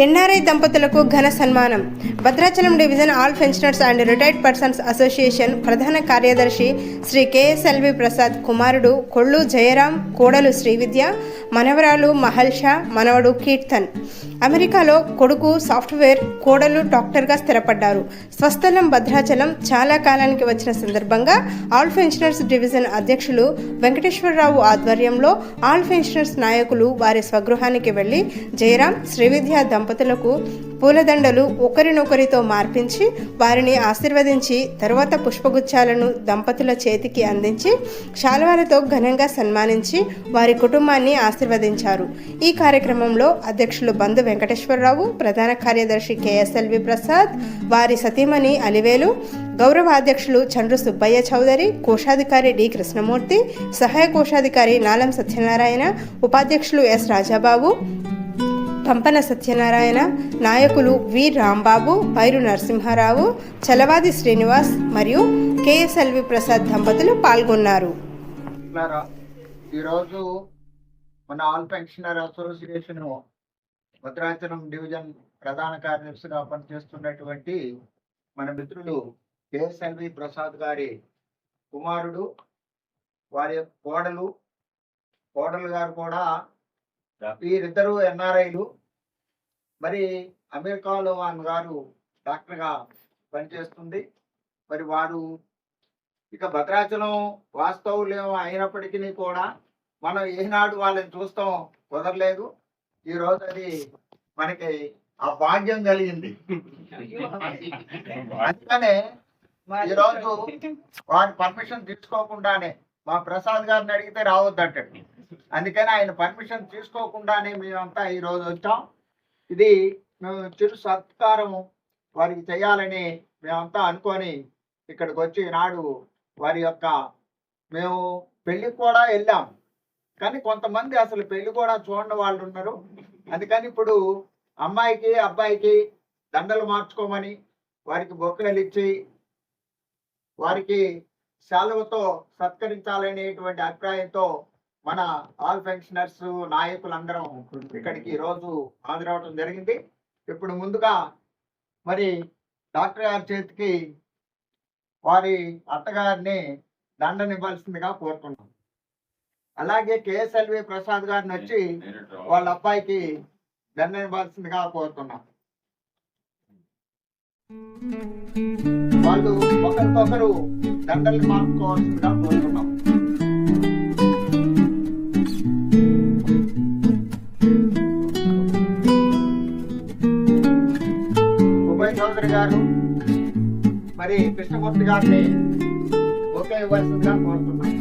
NRI దంపతులకు ఘన సన్మానం. Bhadrachalam division all pensioners and retired persons association ప్రధాన కార్యదర్శి శ్రీ కేఎస్ఎల్వి ప్రసాద్ కుమారుడు కొల్లు జయరాం, కోడలు శ్రీవిద్య, మనవరాలు మహల్షా, మనవడు కీర్తన్ అమెరికాలో, కొడుకు సాఫ్ట్వేర్, కోడలు డాక్టర్గా స్థిరపడ్డారు. స్వస్థలం భద్రాచలం చాలా కాలానికి వచ్చిన సందర్భంగా ఆల్ పెన్షనర్స్ డివిజన్ అధ్యక్షులు వెంకటేశ్వరరావు ఆధ్వర్యంలో ఆల్ పెన్షనర్స్ నాయకులు వారి స్వగృహానికి వెళ్లి జయరాం, శ్రీవిద్య దంపతులకు పూలదండలు ఒకరినొకరితో మార్పించి వారిని ఆశీర్వదించి తరువాత పుష్పగుచ్చాలను దంపతుల చేతికి అందించి శాలువాలతో ఘనంగా సన్మానించి వారి కుటుంబాన్ని ఆశీర్వదించారు. ఈ కార్యక్రమంలో అధ్యక్షులు బంధు వెంకటేశ్వరరావు, ప్రధాన కార్యదర్శి కేఎస్ఎల్వి ప్రసాద్, వారి సతీమణి అలివేలు, గౌరవ అధ్యక్షులు చండ్రు సుబ్బయ్య చౌదరి, కోశాధికారి డి కృష్ణమూర్తి, సహాయ కోశాధికారి నాలం సత్యనారాయణ, ఉపాధ్యక్షులు ఎస్ రాజాబాబు, పంపన సత్యనారాయణ, నాయకులు వి రాంబాబు, పైరు నరసింహారావు, చలవాది శ్రీనివాస్ మరియు కేఎస్ఎల్వి ప్రసాద్ దంపతులు పాల్గొన్నారు. ఈరోజు మన all pensioner association Bhadrachalam division ప్రధాన కార్యదర్శిగా పనిచేస్తున్నటువంటి మన మిత్రులు కేఎస్ఎల్వి ప్రసాద్ గారి కుమారుడు, వారి కోడలు గారు కూడా వీరిద్దరూ ఎన్ఆర్ఐలు. మరి అమెరికాలో ఆమె గారు డాక్టర్గా పనిచేస్తుంది. మరి వారు ఇక భద్రాచలం వాస్తవులేమో అయినప్పటికీ కూడా మనం ఏనాడు వాళ్ళని చూస్తాం కుదరలేదు. ఈ రోజు అది మనకి ఆ భాగ్యం కలిగింది. అందుకనే ఈరోజు వారి పర్మిషన్ తీసుకోకుండానే మా ప్రసాద్ గారిని అడిగితే రావద్దంటాడు. అందుకని ఆయన పర్మిషన్ తీసుకోకుండానే మేమంతా ఈరోజు వచ్చాం. ఇది మేము చిరు సత్కారం వారికి చేయాలని మేమంతా అనుకొని ఇక్కడికి వచ్చి నాడు వారి యొక్క మేము పెళ్ళికి కూడా వెళ్ళాం. కానీ కొంతమంది అసలు పెళ్లి కూడా చూడని వాళ్ళు ఉన్నారు. అందుకని ఇప్పుడు అమ్మాయికి అబ్బాయికి దండలు మార్చుకోమని వారికి బొక్కలు ఇచ్చి వారికి శాలువతో సత్కరించాలనేటువంటి అభిప్రాయంతో మన ఆల్ పెన్షనర్స్ నాయకులందరం ఇక్కడికి ఈరోజు హాజరవడం జరిగింది. ఇప్పుడు ముందుగా మరి డాక్టర్ గారి చేతికి వారి అత్తగారిని దండనివ్వాల్సిందిగా కోరుతున్నాం. అలాగే కేఎస్ఎల్వి ప్రసాద్ గారిని వచ్చి వాళ్ళ అబ్బాయికి దండనివ్వాల్సిందిగా కోరుతున్నాం. వాళ్ళు ఒకరికొకరు దండలు మార్చుకోవాల్సిందిగా కోరుతున్నాం. చౌదరి గారు మరి కృష్ణమూర్తి గారిని ఒకే ఇవ్వాల్సిందిగా కోరుతున్నాం.